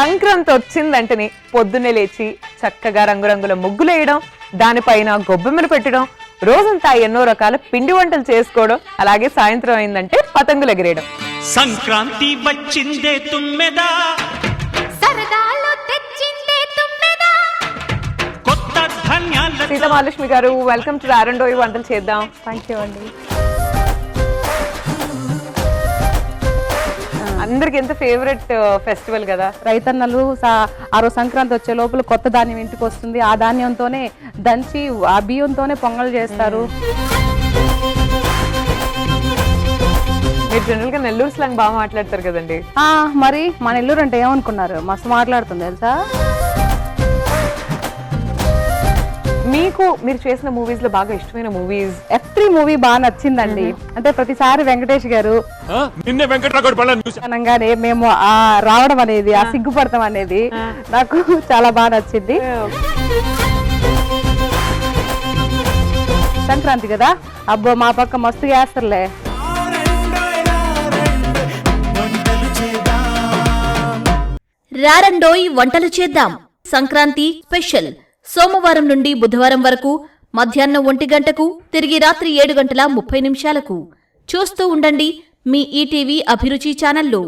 సంక్రాంతి వచ్చిందంటని పొద్దున్నే లేచి చక్కగా రంగురంగుల ముగ్గులేయడం, దానిపైన గొబ్బెమ్మలు పెట్టడం, రోజంతా ఎన్నో రకాల పిండి వంటలు చేసుకోవడం, అలాగే సాయంత్రం అయిందంటే పతంగులు ఎగిరేయడం. సంక్రాంతి వచ్చిందే తుమ్మెదా, సరదాలు తెచ్చిందే తుమ్మెదా. కొత్త ధాన్యాల సీతామహాలక్ష్మి గారు, వెల్కమ్ టు రారండోయి వంటలు చేద్దాం. థ్యాంక్ యూ అండి. అందరికి ఎంత ఫేవరెట్ ఫెస్టివల్ కదా. రైతన్నలు ఆ రోజు సంక్రాంతి వచ్చే లోపల కొత్త ధాన్యం ఇంటికి వస్తుంది. ఆ ధాన్యంతోనే దంచి ఆ బియ్యంతోనే పొంగల్ చేస్తారు. మీరు జనరల్ గా నెల్లూరు స్లాంగ్ బాగా మాట్లాడతారు కదండి. మరి మన నెల్లూరు అంటే ఏమనుకున్నారు, మస్తు మాట్లాడుతుంది తెలుసా. మీరు చేసిన మూవీస్ లో బాగా ఇష్టమైన మూవీస్? F3 మూవీ బాగా నచ్చిందండి. అంటే ప్రతిసారి వెంకటేష్ గారు అనగానే మేము రావడం అనేది, ఆ సిగ్గుపడతాం అనేది నాకు చాలా బాగా నచ్చింది. సంక్రాంతి కదా, అబ్బో మా పక్క మస్తు చేస్తారులే. రారండోయ్ వంటలు చేద్దాం సంక్రాంతి స్పెషల్ సోమవారం నుండి బుధవారం వరకు మధ్యాహ్నం 1 గంటకు, తిరిగి రాత్రి 7:30 చూస్తూ ఉండండి మీ ఈటీవీ అభిరుచి ఛానల్లో.